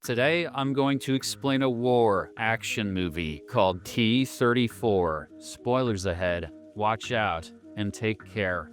Today, I'm going to explain a war action movie called T-34. Spoilers ahead, watch out, and take care.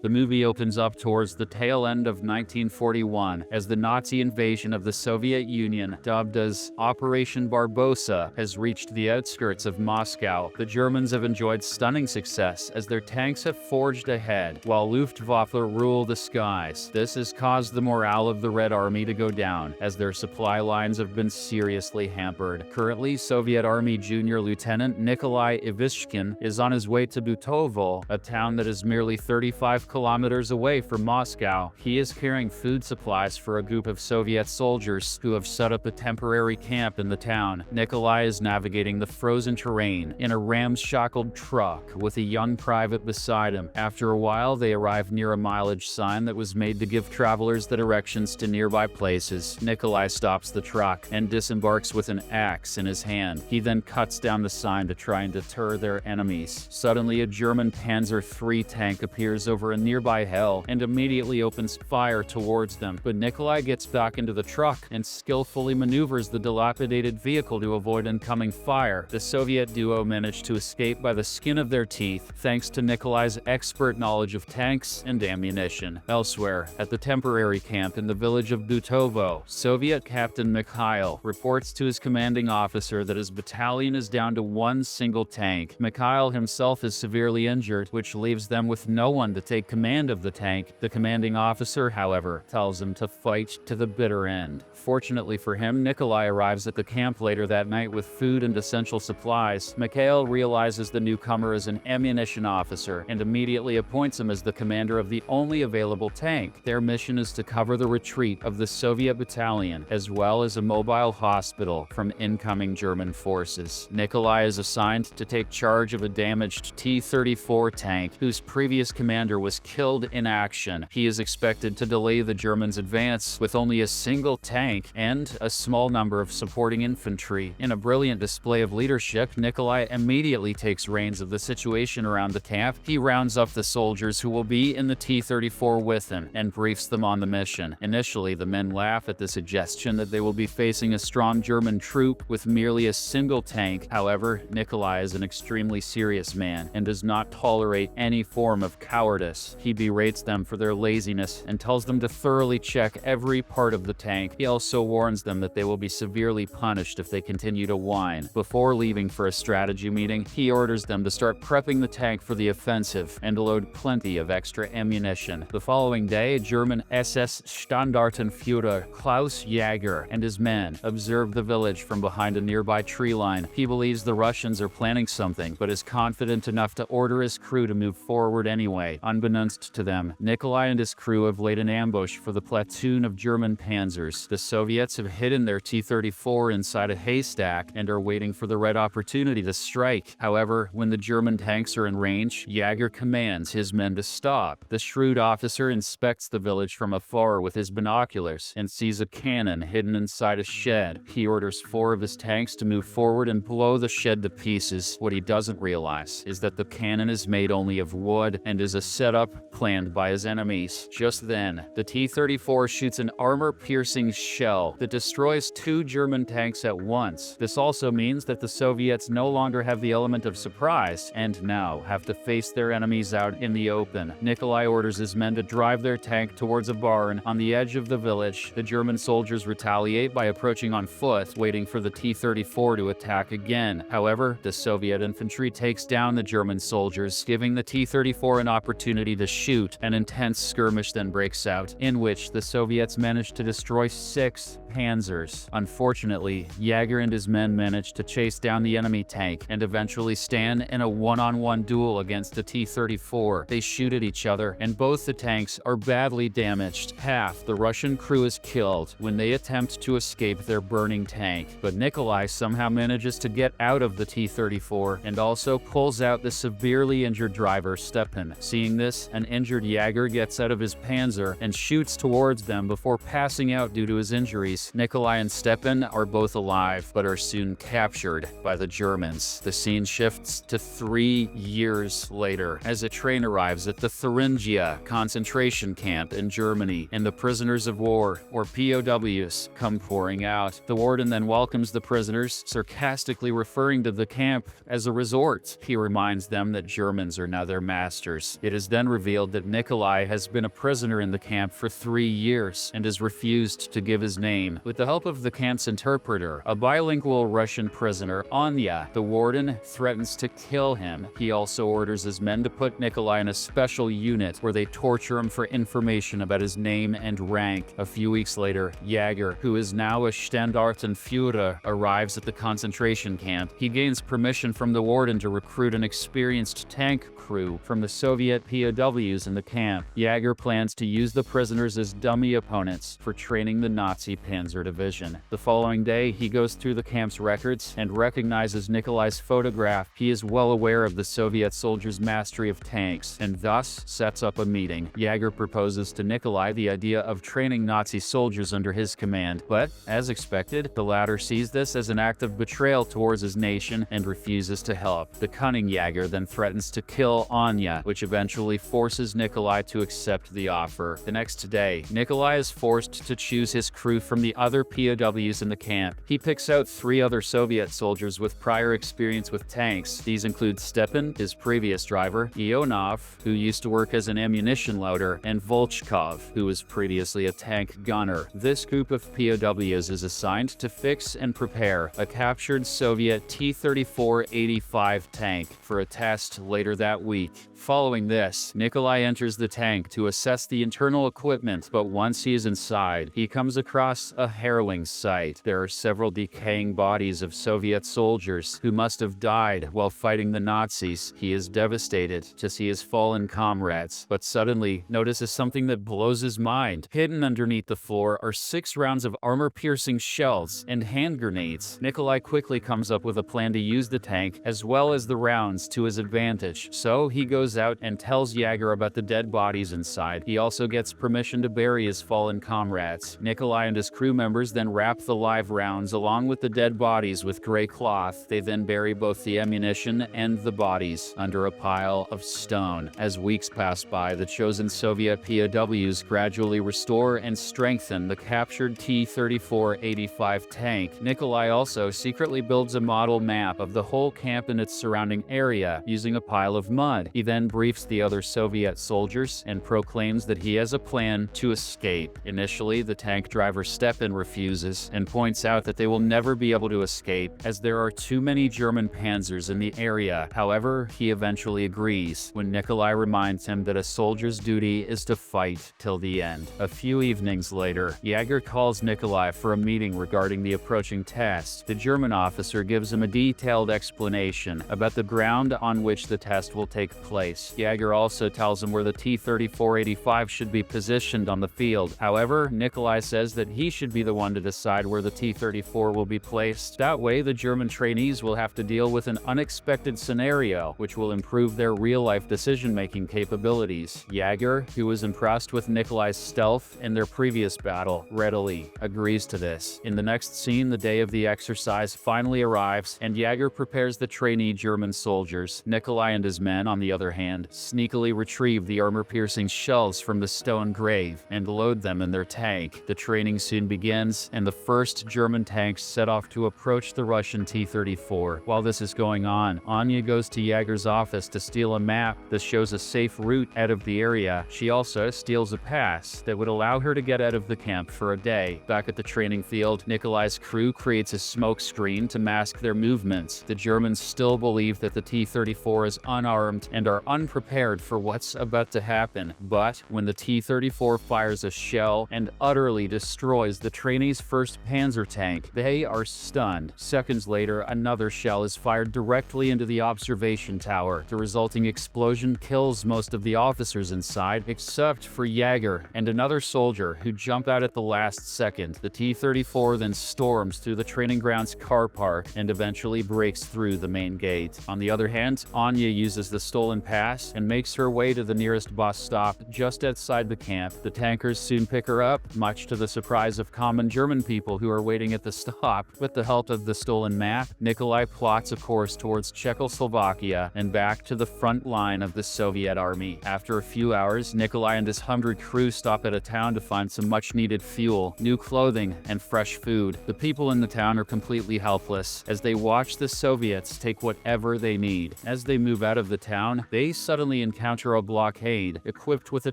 The movie opens up towards the tail end of 1941 as the Nazi invasion of the Soviet Union, dubbed as Operation Barbarossa, has reached the outskirts of Moscow. The Germans have enjoyed stunning success as their tanks have forged ahead, while Luftwaffe rule the skies. This has caused the morale of the Red Army to go down, as their supply lines have been seriously hampered. Currently, Soviet Army Junior Lieutenant Nikolai Ivishkin is on his way to Butovo, a town that is merely 35 kilometers away from Moscow. He is carrying food supplies for a group of Soviet soldiers who have set up a temporary camp in the town. Nikolai is navigating the frozen terrain in a ramshackle truck with a young private beside him. After a while, they arrive near a mileage sign that was made to give travelers the directions to nearby places. Nikolai stops the truck and disembarks with an axe in his hand. He then cuts down the sign to try and deter their enemies. Suddenly, a German Panzer III tank appears over a nearby hill and immediately opens fire towards them. But Nikolai gets back into the truck and skillfully maneuvers the dilapidated vehicle to avoid incoming fire. The Soviet duo managed to escape by the skin of their teeth, thanks to Nikolai's expert knowledge of tanks and ammunition. Elsewhere, at the temporary camp in the village of Butovo, Soviet Captain Mikhail reports to his commanding officer that his battalion is down to one single tank. Mikhail himself is severely injured, which leaves them with no one to take command of the tank. The commanding officer, however, tells him to fight to the bitter end. Fortunately for him, Nikolai arrives at the camp later that night with food and essential supplies. Mikhail realizes the newcomer is an ammunition officer and immediately appoints him as the commander of the only available tank. Their mission is to cover the retreat of the Soviet battalion, as well as a mobile hospital from incoming German forces. Nikolai is assigned to take charge of a damaged T-34 tank, whose previous commander was killed in action. He is expected to delay the Germans' advance with only a single tank and a small number of supporting infantry. In a brilliant display of leadership, Nikolai immediately takes reins of the situation around the camp. He rounds up the soldiers who will be in the T-34 with him and briefs them on the mission. Initially, the men laugh at the suggestion that they will be facing a strong German troop with merely a single tank. However, Nikolai is an extremely serious man and does not tolerate any form of cowardice. He berates them for their laziness and tells them to thoroughly check every part of the tank. He also warns them that they will be severely punished if they continue to whine. Before leaving for a strategy meeting, he orders them to start prepping the tank for the offensive and load plenty of extra ammunition. The following day, German SS Standartenführer Klaus Jaeger and his men observe the village from behind a nearby tree line. He believes the Russians are planning something, but is confident enough to order his crew to move forward anyway. Unbeknownst to them, Nikolai and his crew have laid an ambush for the platoon of German panzers. The Soviets have hidden their T-34 inside a haystack and are waiting for the right opportunity to strike. However, when the German tanks are in range, Jaeger commands his men to stop. The shrewd officer inspects the village from afar with his binoculars and sees a cannon hidden inside a shed. He orders 4 of his tanks to move forward and blow the shed to pieces. What he doesn't realize is that the cannon is made only of wood and is a setup planned by his enemies. Just then, the T-34 shoots an armor-piercing shell that destroys 2 German tanks at once. This also means that the Soviets no longer have the element of surprise and now have to face their enemies out in the open. Nikolai orders his men to drive their tank towards a barn on the edge of the village. The German soldiers retaliate by approaching on foot, waiting for the T-34 to attack again. However, the Soviet infantry takes down the German soldiers, giving the T-34 an opportunity to shoot. An intense skirmish then breaks out, in which the Soviets manage to destroy 6 panzers. Unfortunately, Jaeger and his men manage to chase down the enemy tank and eventually stand in a one-on-one duel against the T-34. They shoot at each other, and both the tanks are badly damaged. Half the Russian crew is killed when they attempt to escape their burning tank, but Nikolai somehow manages to get out of the T-34 and also pulls out the severely injured driver Stepan. Seeing this, Panzers. An injured Jaeger gets out of his Panzer and shoots towards them before passing out due to his injuries. Nikolai and Stepan are both alive, but are soon captured by the Germans. The scene shifts to 3 years later as a train arrives at the Thuringia concentration camp in Germany, and the prisoners of war, or POWs, come pouring out. The warden then welcomes the prisoners, sarcastically referring to the camp as a resort. He reminds them that Germans are now their masters. It is then revealed that Nikolai has been a prisoner in the camp for 3 years and has refused to give his name. With the help of the camp's interpreter, a bilingual Russian prisoner, Anya, the warden threatens to kill him. He also orders his men to put Nikolai in a special unit where they torture him for information about his name and rank. A few weeks later, Jaeger, who is now a Standartenführer, arrives at the concentration camp. He gains permission from the warden to recruit an experienced tank crew from the Soviet POWs in the camp. Jaeger plans to use the prisoners as dummy opponents for training the Nazi Panzer Division. The following day, he goes through the camp's records and recognizes Nikolai's photograph. He is well aware of the Soviet soldiers' mastery of tanks and thus sets up a meeting. Jaeger proposes to Nikolai the idea of training Nazi soldiers under his command, but as expected, the latter sees this as an act of betrayal towards his nation and refuses to help. The cunning Jaeger then threatens to kill Anya, which eventually forces Nikolai to accept the offer. The next day, Nikolai is forced to choose his crew from the other POWs in the camp. He picks out 3 other Soviet soldiers with prior experience with tanks. These include Stepan, his previous driver, Ionov, who used to work as an ammunition loader, and Volchkov, who was previously a tank gunner. This group of POWs is assigned to fix and prepare a captured Soviet T-34-85 tank for a test later that week. Following this, Nikolai enters the tank to assess the internal equipment, but once he is inside, he comes across a harrowing sight. There are several decaying bodies of Soviet soldiers who must have died while fighting the Nazis. He is devastated to see his fallen comrades, but suddenly notices something that blows his mind. Hidden underneath the floor are 6 rounds of armor-piercing shells and hand grenades. Nikolai quickly comes up with a plan to use the tank as well as the rounds to his advantage, so he goes out and tells Jaeger about the dead bodies inside. He also gets permission to bury his fallen comrades. Nikolai and his crew members then wrap the live rounds along with the dead bodies with gray cloth. They then bury both the ammunition and the bodies under a pile of stone. As weeks pass by, the chosen Soviet POWs gradually restore and strengthen the captured T-34-85 tank. Nikolai also secretly builds a model map of the whole camp and its surrounding area using a pile of mud. He then briefs the other Soviet soldiers and proclaims that he has a plan to escape. Initially, the tank driver Stepan refuses and points out that they will never be able to escape as there are too many German panzers in the area. However, he eventually agrees when Nikolai reminds him that a soldier's duty is to fight till the end. A few evenings later, Jaeger calls Nikolai for a meeting regarding the approaching test. The German officer gives him a detailed explanation about the ground on which the test will take place. Jaeger also tells him where the T-34-85 should be positioned on the field. However, Nikolai says that he should be the one to decide where the T-34 will be placed. That way, the German trainees will have to deal with an unexpected scenario, which will improve their real-life decision-making capabilities. Jaeger, who was impressed with Nikolai's stealth in their previous battle, readily agrees to this. In the next scene, the day of the exercise finally arrives, and Jaeger prepares the trainee German soldiers. Nikolai and his men, on the other hand, sneakily retrieve the armor-piercing shells from the stone grave and load them in their tank. The training soon begins, and the first German tanks set off to approach the Russian T-34. While this is going on, Anya goes to Jaeger's office to steal a map that shows a safe route out of the area. She also steals a pass that would allow her to get out of the camp for a day. Back at the training field, Nikolai's crew creates a smoke screen to mask their movements. The Germans still believe that the T-34 is unarmed and are unprepared for what's about to happen. But when the T-34 fires a shell and utterly destroys the trainees' first Panzer tank, they are stunned. Seconds later, another shell is fired directly into the observation tower. The resulting explosion kills most of the officers inside, except for Jaeger and another soldier who jump out at the last second. The T-34 then storms through the training ground's car park and eventually breaks through the main gate. On the other hand, Anya uses the stolen pass and makes her her way to the nearest bus stop just outside the camp. The tankers soon pick her up, much to the surprise of common German people who are waiting at the stop. With the help of the stolen map, Nikolai plots a course towards Czechoslovakia and back to the front line of the Soviet army. After a few hours, Nikolai and his 100 crew stop at a town to find some much-needed fuel, new clothing, and fresh food. The people in the town are completely helpless as they watch the Soviets take whatever they need. As they move out of the town, they suddenly encounter a blockade equipped with a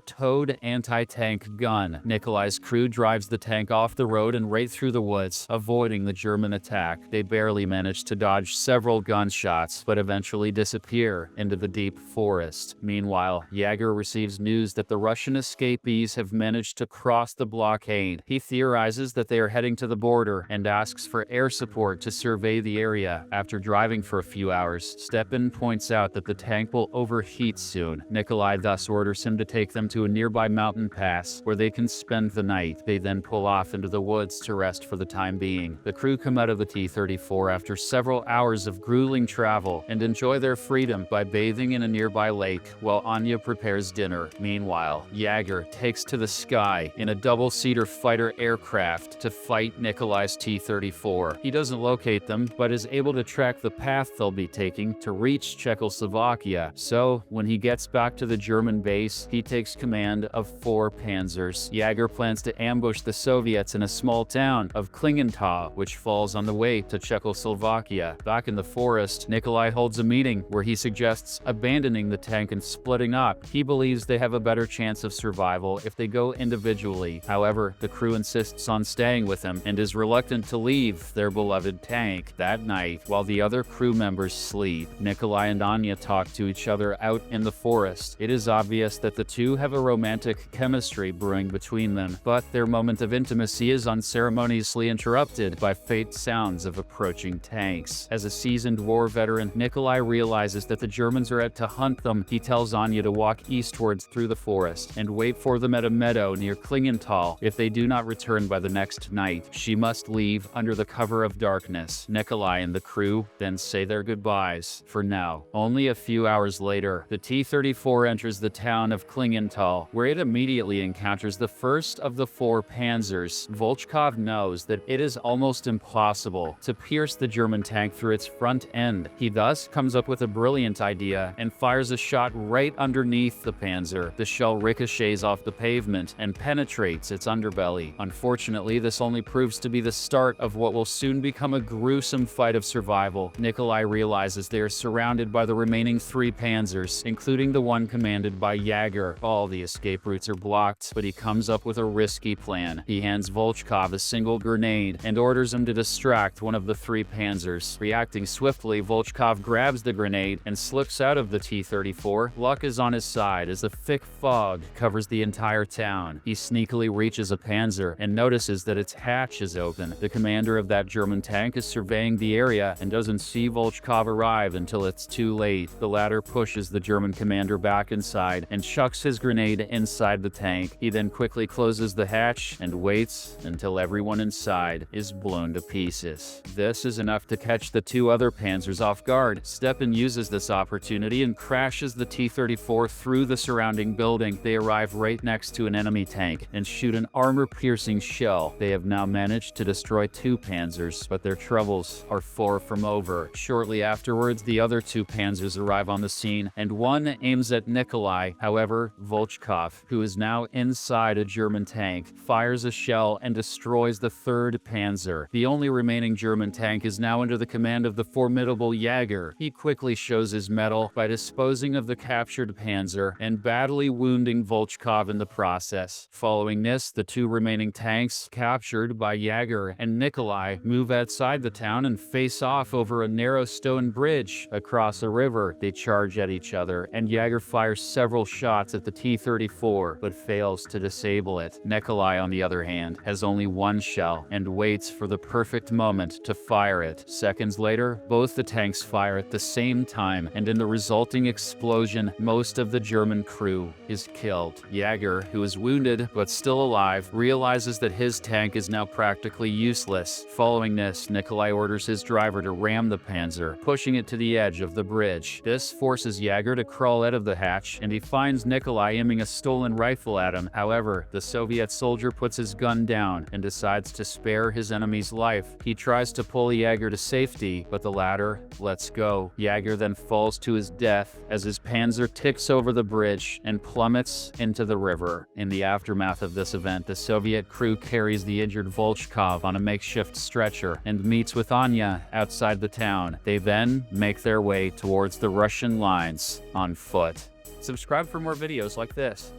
towed anti-tank gun. Nikolai's crew drives the tank off the road and right through the woods, avoiding the German attack. They barely manage to dodge several gunshots, but eventually disappear into the deep forest. Meanwhile, Jaeger receives news that the Russian escapees have managed to cross the blockade. He theorizes that they are heading to the border and asks for air support to survey the area. After driving for a few hours, Stepan points out that the tank will overheat soon. Nikolai thus orders him to take them to a nearby mountain pass where they can spend the night. They then pull off into the woods to rest for the time being. The crew come out of the T-34 after several hours of grueling travel and enjoy their freedom by bathing in a nearby lake while Anya prepares dinner. Meanwhile, Jaeger takes to the sky in a double-seater fighter aircraft to fight Nikolai's T-34. He doesn't locate them, but is able to track the path they'll be taking to reach Czechoslovakia. So, when he gets back to the German base, he takes command of 4 panzers. Jaeger plans to ambush the Soviets in a small town of Klingenthal, which falls on the way to Czechoslovakia. Back in the forest, Nikolai holds a meeting where he suggests abandoning the tank and splitting up. He believes they have a better chance of survival if they go individually. However, the crew insists on staying with him and is reluctant to leave their beloved tank. That night, while the other crew members sleep, Nikolai and Anya talk to each other out in the forest. It is obvious that the two have a romantic chemistry brewing between them, but their moment of intimacy is unceremoniously interrupted by faint sounds of approaching tanks. As a seasoned war veteran, Nikolai realizes that the Germans are out to hunt them. He tells Anya to walk eastwards through the forest and wait for them at a meadow near Klingenthal. If they do not return by the next night, she must leave under the cover of darkness. Nikolai and the crew then say their goodbyes for now. Only a few hours later, the T-34 enters the town of Klingenthal, where it immediately encounters the first of the 4 panzers. Volchkov knows that it is almost impossible to pierce the German tank through its front end. He thus comes up with a brilliant idea and fires a shot right underneath the panzer. The shell ricochets off the pavement and penetrates its underbelly. Unfortunately, this only proves to be the start of what will soon become a gruesome fight of survival. Nikolai realizes they are surrounded by the remaining 3 panzers, including the one commanded by Jaeger. All the escape routes are blocked, but he comes up with a risky plan. He hands Volchkov a single grenade and orders him to distract one of the 3 panzers. Reacting swiftly, Volchkov grabs the grenade and slips out of the T-34. Luck is on his side as a thick fog covers the entire town. He sneakily reaches a panzer and notices that its hatch is open. The commander of that German tank is surveying the area and doesn't see Volchkov arrive until it's too late. The latter pushes the German commander back inside and chucks his grenade inside the tank. He then quickly closes the hatch and waits until everyone inside is blown to pieces. This is enough to catch the 2 other panzers off guard. Stepan uses this opportunity and crashes the T-34 through the surrounding building. They arrive right next to an enemy tank and shoot an armor-piercing shell. They have now managed to destroy 2 panzers, but their troubles are far from over. Shortly afterwards, the other 2 panzers arrive on the scene, and one aims at Nikolai. However, Volchkov, who is now inside a German tank, fires a shell and destroys the 3rd panzer. The only remaining German tank is now under the command of the formidable Jaeger. He quickly shows his mettle by disposing of the captured panzer and badly wounding Volchkov in the process. Following this, the 2 remaining tanks, captured by Jaeger and Nikolai, move outside the town and face off over a narrow stone bridge across a river. They charge at each other, and Jaeger fires several shots at the T-34, but fails to disable it. Nikolai, on the other hand, has only 1 shell and waits for the perfect moment to fire it. Seconds later, both the tanks fire at the same time, and in the resulting explosion, most of the German crew is killed. Jaeger, who is wounded but still alive, realizes that his tank is now practically useless. Following this, Nikolai orders his driver to ram the panzer, pushing it to the edge of the bridge. This forces Jaeger to crawl out of the hatch, and he finds Nikolai aiming a stolen rifle at him. However, the Soviet soldier puts his gun down and decides to spare his enemy's life. He tries to pull Jaeger to safety, but the latter lets go. Jaeger then falls to his death as his Panzer ticks over the bridge and plummets into the river. In the aftermath of this event, the Soviet crew carries the injured Volchkov on a makeshift stretcher and meets with Anya outside the town. They then make their way towards the Russian lines on foot. Subscribe for more videos like this.